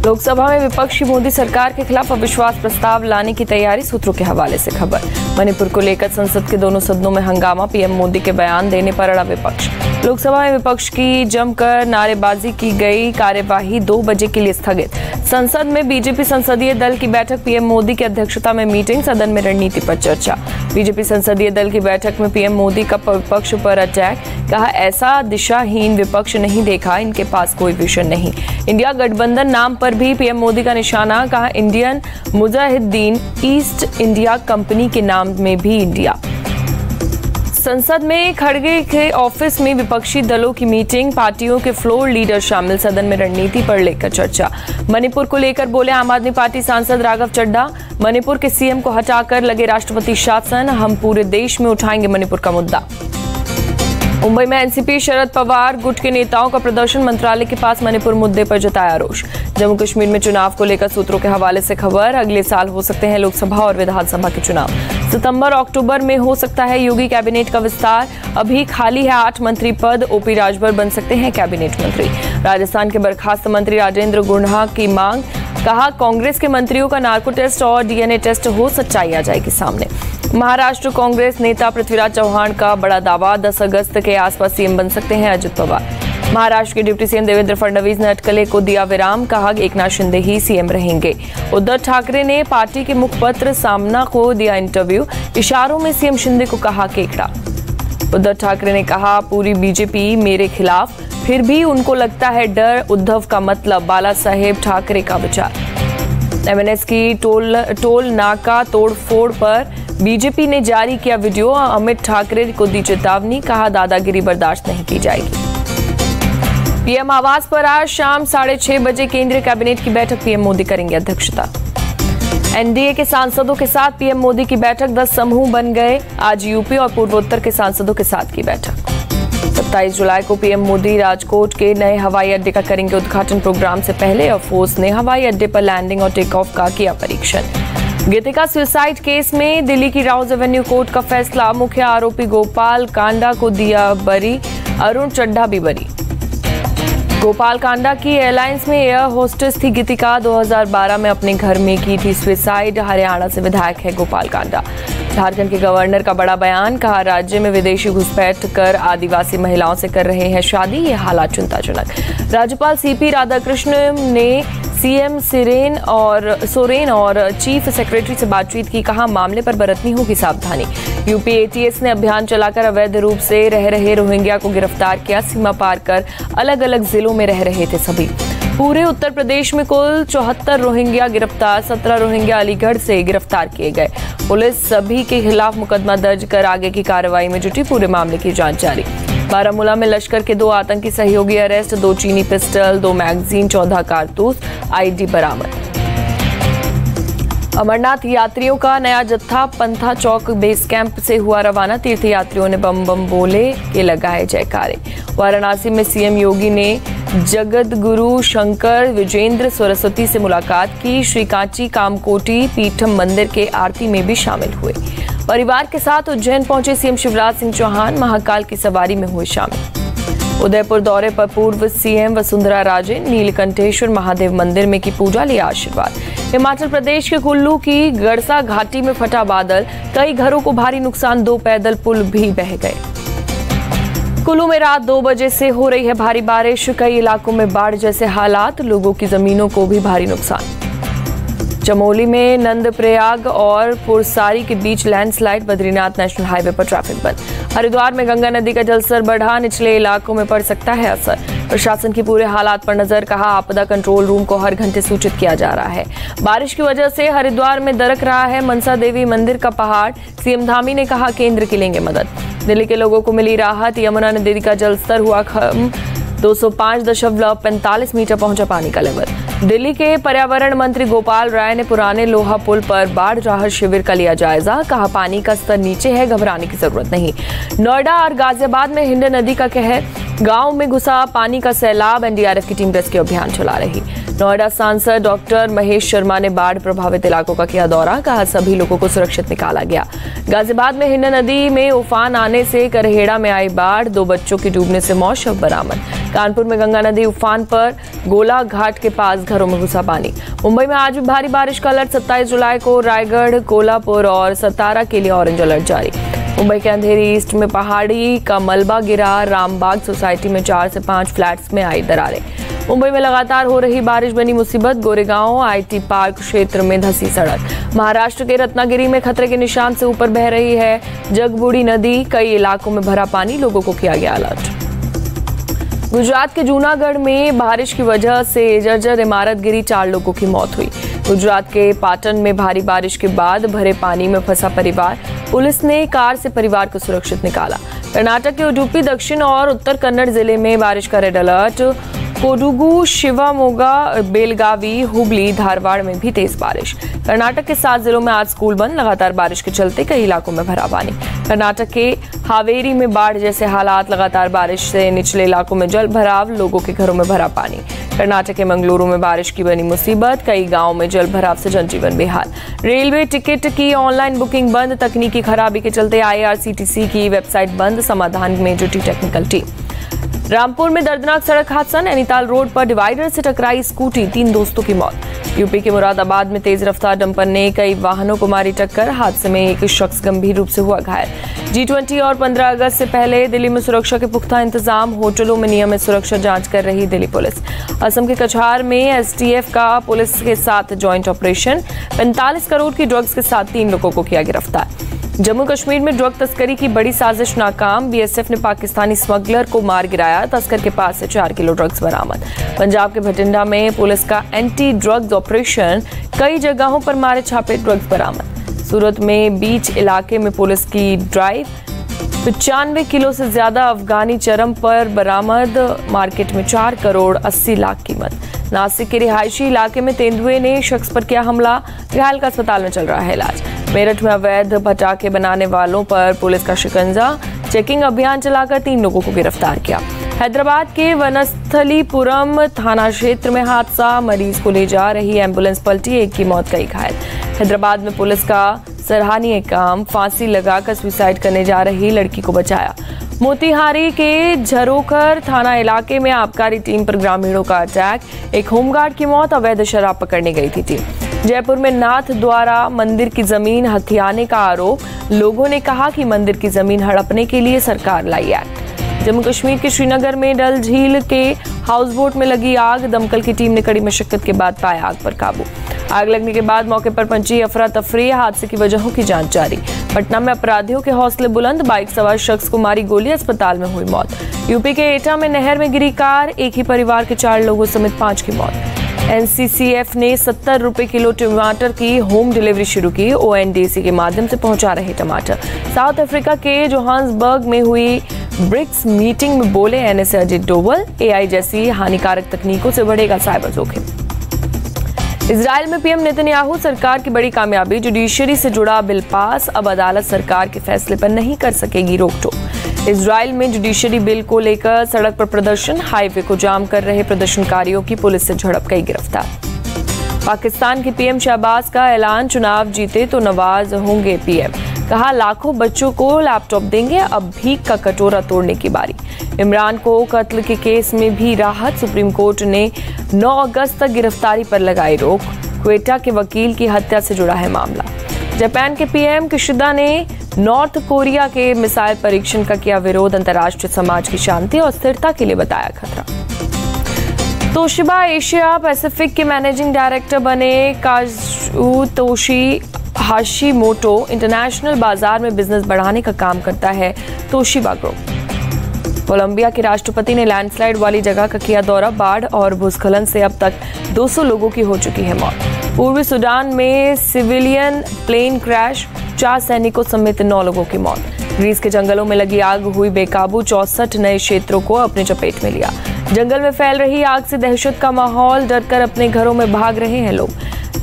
लोकसभा में विपक्ष की मोदी सरकार के खिलाफ अविश्वास प्रस्ताव लाने की तैयारी, सूत्रों के हवाले से खबर। मणिपुर को लेकर संसद के दोनों सदनों में हंगामा, पीएम मोदी के बयान देने पर अड़ा विपक्ष। लोकसभा में विपक्ष की जमकर नारेबाजी की गई, कार्यवाही 2 बजे के लिए स्थगित। संसद में बीजेपी संसदीय दल की बैठक, पीएम मोदी की अध्यक्षता में मीटिंग, सदन में रणनीति पर चर्चा। बीजेपी संसदीय दल की बैठक में पीएम मोदी का विपक्ष पर अटैक, कहा ऐसा दिशाहीन विपक्ष नहीं देखा, इनके पास कोई विजन नहीं। इंडिया गठबंधन नाम पर भी पीएम मोदी का निशाना, कहा Indian Mujahideen east India company के नाम में भी इंडिया। संसद में खड़गे के ऑफिस में विपक्षी दलों की मीटिंग, पार्टियों के फ्लोर लीडर शामिल, सदन में रणनीति पर लेकर चर्चा। मणिपुर को लेकर बोले आम आदमी पार्टी सांसद राघव चड्ढा, मणिपुर के सीएम को हटाकर लगे राष्ट्रपति शासन, हम पूरे देश में उठाएंगे मणिपुर का मुद्दा। मुंबई में एनसीपी शरद पवार गुट के नेताओं का प्रदर्शन, मंत्रालय के पास मणिपुर मुद्दे पर जताया रोष। जम्मू कश्मीर में चुनाव को लेकर सूत्रों के हवाले से खबर, अगले साल हो सकते हैं लोकसभा और विधानसभा के चुनाव, सितंबर अक्टूबर में हो सकता है योगी कैबिनेट का विस्तार, अभी खाली है 8 मंत्री पद, ओपी राजभर बन सकते हैं कैबिनेट मंत्री। राजस्थान के बर्खास्त मंत्री राजेंद्र गुढ़ा की मांग, कहा कांग्रेस के मंत्रियों का नार्को टेस्ट और डीएनए टेस्ट हो, सच्चाई आ जाएगी सामने। महाराष्ट्र कांग्रेस नेता पृथ्वीराज चौहान का बड़ा दावा, 10 अगस्त के आसपास सीएम बन सकते हैं अजित पवार। महाराष्ट्र के डिप्टी सीएम देवेंद्र फडणवीस ने अटकले को दिया विराम, कहा एकनाथ शिंदे ही सीएम रहेंगे। उद्धव ठाकरे ने पार्टी के मुखपत्र सामना को दिया इंटरव्यू, इशारों में सीएम शिंदे को कहा केकड़ा। उद्धव ठाकरे ने कहा पूरी बीजेपी मेरे खिलाफ, फिर भी उनको लगता है डर, उद्धव का मतलब बाला साहेब ठाकरे का विचार। एमएनएस की टोल नाका तोड़फोड़ पर बीजेपी ने जारी किया वीडियो, अमित ठाकरे को दी चेतावनी, कहा दादागिरी बर्दाश्त नहीं की जाएगी। पीएम आवास पर आज शाम 6:30 बजे केंद्रीय कैबिनेट की बैठक, पीएम मोदी करेंगे अध्यक्षता। एनडीए के सांसदों के साथ पीएम मोदी की बैठक, 10 समूह बन गए, आज यूपी और पूर्वोत्तर के सांसदों के साथ की बैठक। 27 जुलाई को पीएम मोदी राजकोट के नए हवाई अड्डे का करेंगे उद्घाटन, प्रोग्राम से पहले एयरफोर्स ने हवाई अड्डे पर लैंडिंग और टेक ऑफ का किया परीक्षण। गीतिका सुसाइड केस में दिल्ली की राउज एवेन्यू कोर्ट का फैसला, मुख्य आरोपी गोपाल कांडा को दिया बरी, अरुण चड्ढा भी बरी। गोपाल कांडा की एयरलाइंस में एयर होस्टेस थी गीतिका, 2012 में अपने घर में की थी सुसाइड। हरियाणा से विधायक है गोपाल कांडा। झारखंड के गवर्नर का बड़ा बयान, कहा राज्य में विदेशी घुसपैठ कर आदिवासी महिलाओं से कर रहे हैं शादी, ये हालात चिंताजनक। राज्यपाल सीपी राधाकृष्णन ने सीएम सोरेन और चीफ सेक्रेटरी से बातचीत की, कहा मामले पर बरतनी होगी सावधानी। यूपी एटीएस ने अभियान चलाकर अवैध रूप से रह रहे रोहिंग्या को गिरफ्तार किया, सीमा पार कर अलग अलग जिलों में रह रहे थे सभी। पूरे उत्तर प्रदेश में कुल 74 रोहिंग्या गिरफ्तार, 17 रोहिंग्या अलीगढ़ से गिरफ्तार किए गए। पुलिस सभी के खिलाफ मुकदमा दर्ज कर आगे की कार्रवाई में जुटी, पूरे मामले की जांच जारी। बारामूला में लश्कर के 2 आतंकी सहयोगी अरेस्ट, 2 चीनी पिस्टल, 2 मैगजीन, 14 कारतूस, आईडी बरामद। अमरनाथ यात्रियों का नया जत्था पंथा चौक बेस कैंप से हुआ रवाना, तीर्थ यात्रियों ने बम बम बोले के लगाए जयकारे। वाराणसी में सीएम योगी ने जगत गुरु शंकर विजेंद्र सरस्वती से मुलाकात की, श्री कांची कामकोटी पीठम मंदिर के आरती में भी शामिल हुए। परिवार के साथ उज्जैन पहुंचे सीएम शिवराज सिंह चौहान, महाकाल की सवारी में हुए शामिल। उदयपुर दौरे पर पूर्व सीएम वसुंधरा राजे, नीलकंठेश्वर महादेव मंदिर में की पूजा, लिया आशीर्वाद। हिमाचल प्रदेश के कुल्लू की गड़सा घाटी में फटा बादल, कई घरों को भारी नुकसान, 2 पैदल पुल भी बह गए। कुल्लू में रात 2 बजे से हो रही है भारी बारिश, कई इलाकों में बाढ़ जैसे हालात, लोगों की जमीनों को भी भारी नुकसान। चमोली में नंदप्रयाग और पुरसारी के बीच लैंडस्लाइड, बद्रीनाथ नेशनल हाईवे पर ट्रैफिक बंद। हरिद्वार में गंगा नदी का जलस्तर बढ़ा, निचले इलाकों में पड़ सकता है असर। प्रशासन की पूरे हालात पर नजर, कहा आपदा कंट्रोल रूम को हर घंटे सूचित किया जा रहा है। बारिश की वजह से हरिद्वार में दरक रहा है मनसा देवी मंदिर का पहाड़, सीएम धामी ने कहा केंद्र की लेंगे मदद। दिल्ली के लोगों को मिली राहत, यमुना नदी का जलस्तर हुआ कम, 205.45 मीटर पहुंचा पानी का लेवल। दिल्ली के पर्यावरण मंत्री गोपाल राय ने पुराने लोहा पुल पर बाढ़ राहत शिविर का लिया जायजा, कहा पानी का स्तर नीचे है, घबराने की जरूरत नहीं। नोएडा और गाजियाबाद में हिंड नदी का कहर, गांव में घुसा पानी का सैलाब, एनडीआरएफ की टीम रेस्क्यू अभियान चला रही। नोएडा सांसद डॉक्टर महेश शर्मा ने बाढ़ प्रभावित इलाकों का किया दौरा, कहा सभी लोगों को सुरक्षित निकाला गया। गाजियाबाद में हिंड नदी में उफान आने से करहेड़ा में आई बाढ़, 2 बच्चों की डूबने से मौत, शव बरामद। कानपुर में गंगा नदी उफान पर, गोला घाट के पास घरों में घुसा पानी। मुंबई में आज भी भारी बारिश का अलर्ट, 27 जुलाई को रायगढ़, कोल्हापुर और सतारा के लिए ऑरेंज अलर्ट जारी। मुंबई के अंधेरी ईस्ट में पहाड़ी का मलबा गिरा, रामबाग सोसाइटी में 4 से 5 फ्लैट्स में आई दरारें। मुंबई में लगातार हो रही बारिश बनी मुसीबत, गोरेगांव आईटी पार्क क्षेत्र में धंसी सड़क। महाराष्ट्र के रत्नागिरी में खतरे के निशान से ऊपर बह रही है जगबुड़ी नदी, कई इलाकों में भरा पानी, लोगों को किया गया अलर्ट। गुजरात के जूनागढ़ में बारिश की वजह से जर्जर इमारत गिरी, 4 लोगों की मौत हुई। गुजरात के पाटन में भारी बारिश के बाद भरे पानी में फंसा परिवार, पुलिस ने कार से परिवार को सुरक्षित निकाला। कर्नाटक के उडुपी, दक्षिण और उत्तर कन्नड़ जिले में बारिश का रेड अलर्ट। कोडुगु, शिवमोगा, बेलगावी, हुबली, धारवाड़ में भी तेज बारिश। कर्नाटक के 7 जिलों में आज स्कूल बंद, लगातार बारिश के चलते कई इलाकों में भरा पानी। कर्नाटक के हावेरी में बाढ़ जैसे हालात, लगातार बारिश से निचले इलाकों में जल भराव, लोगों के घरों में भरा पानी। कर्नाटक के मंगलुरु में बारिश की बनी मुसीबत, कई गांवों में जल भराव से जनजीवन बेहाल। रेलवे टिकट की ऑनलाइन बुकिंग बंद, तकनीकी खराबी के चलते IRCTC की वेबसाइट बंद, समाधान में जुटी टेक्निकल टीम। रामपुर में दर्दनाक सड़क हादसा, नैनीताल रोड पर डिवाइडर से टकराई स्कूटी, 3 दोस्तों की मौत। यूपी के मुरादाबाद में तेज रफ्तार डंपर ने कई वाहनों को मारी टक्कर, हादसे में एक शख्स गंभीर रूप से हुआ घायल। G20 और 15 अगस्त से पहले दिल्ली में सुरक्षा के पुख्ता इंतजाम, होटलों में नियमित सुरक्षा जांच कर रही दिल्ली पुलिस। असम के कछार में STF का पुलिस के साथ ज्वाइंट ऑपरेशन, 45 करोड़ की ड्रग्स के साथ 3 लोगों को किया गिरफ्तार। जम्मू कश्मीर में ड्रग तस्करी की बड़ी साजिश नाकाम, BSF ने पाकिस्तानी स्मगलर को मार गिराया, तस्कर के पास से 4 किलो ड्रग्स बरामद। पंजाब के बठिंडा में पुलिस का एंटी ड्रग्स ऑपरेशन, कई जगहों पर मारे छापे, ड्रग्स बरामद। सूरत में बीच इलाके में पुलिस की ड्राइव, 95 किलो से ज्यादा अफगानी चरम पर बरामद, मार्केट में 4 करोड़ 80 लाख कीमत। नासिक के रिहायशी इलाके में तेंदुए ने शख्स पर किया हमला, घायल का अस्पताल में चल रहा है इलाज। मेरठ में अवैध पटाखे बनाने वालों पर पुलिस का शिकंजा, चेकिंग अभियान चलाकर 3 लोगों को गिरफ्तार किया। हैदराबाद के वनस्थलीपुरम थाना क्षेत्र में हादसा, मरीज को ले जा रही एम्बुलेंस पलटी, 1 की मौत, कई घायल। हैदराबाद में पुलिस का सराहनीय काम, फांसी लगाकर सुसाइड करने जा रही लड़की को बचाया। मोतिहारी के झरोखर थाना इलाके में आबकारी टीम पर ग्रामीणों का अटैक, एक होमगार्ड की मौत, अवैध शराब पकड़ने गई थी टीम। जयपुर में नाथ द्वारा मंदिर की जमीन हथियाने का आरोप, लोगों ने कहा कि मंदिर की जमीन हड़पने के लिए सरकार लाई एक्ट। जम्मू कश्मीर के श्रीनगर में डल झील के हाउस बोट में लगी आग, दमकल की टीम ने कड़ी मशक्कत के बाद पाया आग पर काबू। आग लगने के बाद मौके पर पहुंची अफरा तफरी, हादसे की वजहों की जांच जारी। पटना में अपराधियों के हौसले बुलंद, बाइक सवार शख्स को मारी गोली, अस्पताल में हुई मौत। यूपी के एटा में नहर में गिरी कार, एक ही परिवार के 4 लोगों समेत 5 की मौत। NCCF ने 70 रुपए किलो टमाटर की होम डिलीवरी शुरू की, ONDC के माध्यम से पहुंचा रहे टमाटर। साउथ अफ्रीका के जोहान्सबर्ग में हुई ब्रिक्स मीटिंग में बोले NSA अजित डोवल, AI जैसी हानिकारक तकनीकों से बढ़ेगा साइबर जोखिम। इजराइल में PM नेतन्याहू सरकार की बड़ी कामयाबी, जुडिशरी से जुड़ा बिल पास, अब अदालत सरकार के फैसले पर नहीं कर सकेगी रोक टोक। इजराइल में जुडिशरी बिल को लेकर सड़क पर प्रदर्शन, हाईवे को जाम कर रहे प्रदर्शनकारियों की पुलिस से झड़प, कई गिरफ्तार। पाकिस्तान के PM शहबाज का ऐलान, चुनाव जीते तो नवाज होंगे PM, कहा लाखों बच्चों को लैपटॉप देंगे, अब भीख का कटोरा तोड़ने की बारी। इमरान को कत्ल के केस में भी राहत, सुप्रीम कोर्ट ने 9 अगस्त तक गिरफ्तारी पर लगाई रोक, क्वेटा के वकील की हत्या से जुड़ा है मामला। जापान के PM किशिदा ने नॉर्थ कोरिया के मिसाइल परीक्षण का किया विरोध, अंतर्राष्ट्रीय समाज की शांति और स्थिरता के लिए बताया खतरा। तोशिबा एशिया पैसिफिक के मैनेजिंग डायरेक्टर बने काजुतोशी हाशिमोटो, इंटरनेशनल बाजार में बिजनेस बढ़ाने का काम करता है तोशिबा ग्रुप। कोलंबिया के राष्ट्रपति ने लैंडस्लाइड वाली जगह का किया दौरा, बाढ़ और भूस्खलन से अब तक 200 लोगों की हो चुकी है मौत। पूर्वी सूडान में सिविलियन प्लेन क्रैश, 4 सैनिकों समेत 9 लोगों की मौत। ग्रीस के जंगलों में लगी आग हुई बेकाबू, 64 नए क्षेत्रों को अपने चपेट में लिया। जंगल में फैल रही आग से दहशत का माहौल, डरकर अपने घरों में भाग रहे हैं लोग।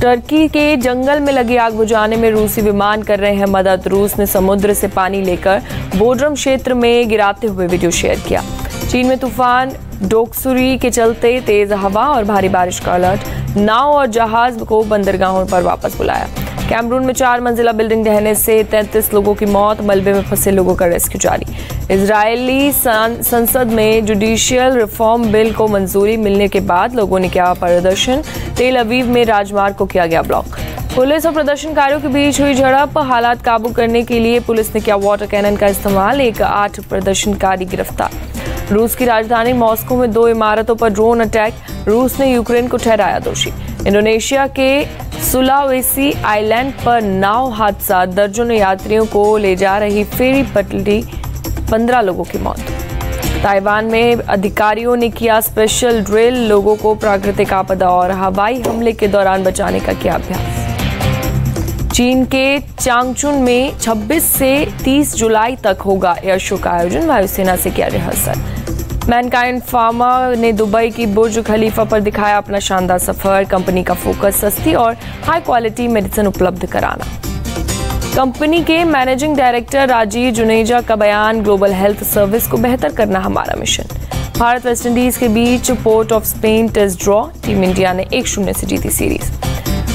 टर्की के जंगल में लगी आग बुझाने में रूसी विमान कर रहे हैं मदद। रूस ने समुद्र से पानी लेकर बोड्रम क्षेत्र में गिराते हुए वीडियो शेयर किया। चीन में तूफान डोक्सुरी के चलते तेज हवा और भारी बारिश का अलर्ट, नाव और जहाज को बंदरगाहों पर वापस बुलाया। कैमरून में 4 मंजिला बिल्डिंग ढहने से 33 लोगों की मौत, मलबे में फंसे लोगों का रेस्क्यू जारी। इजरायली संसद में जुडिशियल रिफॉर्म बिल को मंजूरी मिलने के बाद लोगों ने किया प्रदर्शन। तेल अवीव में राजमार्ग को किया गया ब्लॉक। पुलिस और प्रदर्शनकारियों के बीच हुई झड़प, हालात काबू करने के लिए पुलिस ने किया वाटर कैनन का इस्तेमाल। 8 प्रदर्शनकारी गिरफ्तार। रूस की राजधानी मॉस्को में 2 इमारतों पर ड्रोन अटैक, रूस ने यूक्रेन को ठहराया दोषी। इंडोनेशिया के सुलावेसी आइलैंड पर नाव हादसा, दर्जनों यात्रियों को ले जा रही फेरी पलटी, 15 लोगों की मौत। ताइवान में अधिकारियों ने किया स्पेशल ड्रिल, लोगों को प्राकृतिक आपदा और हवाई हमले के दौरान बचाने का किया अभ्यास। चीन के चांगचुन में 26 से 30 जुलाई तक होगा एयर शो का आयोजन, वायुसेना से किया रिहर्सल। मैनकाइंड फार्मा ने दुबई की बुर्ज खलीफा पर दिखाया अपना शानदार सफर, कंपनी का फोकस सस्ती और हाई क्वालिटी मेडिसिन उपलब्ध कराना। कंपनी के मैनेजिंग डायरेक्टर राजीव जुनेजा का बयान, ग्लोबल हेल्थ सर्विस को बेहतर करना हमारा मिशन। भारत वेस्टइंडीज के बीच port of Spain test draw, team India ने 1-0 से जीती सीरीज।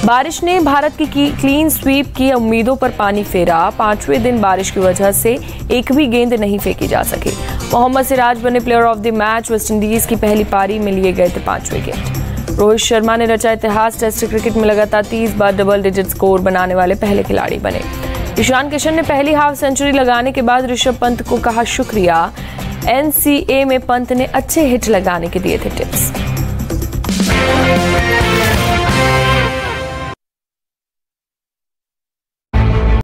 बारिश ने भारत की क्लीन स्वीप की उम्मीदों पर पानी फेरा, 5वें दिन बारिश की वजह से एक भी गेंद नहीं फेंकी जा सकी। मोहम्मद सिराज बने player of the match, West Indies की पहली पारी में लिए गए थे 5 विकेट। रोहित शर्मा ने रचा इतिहास, टेस्ट क्रिकेट में लगातार 30 बार डबल डिजिट स्कोर बनाने वाले पहले खिलाड़ी बने। ईशान किशन ने पहली हाफ सेंचुरी लगाने के बाद ऋषभ पंत को कहा शुक्रिया, NCA में पंत ने अच्छे हिट लगाने के दिए थे टिप्स।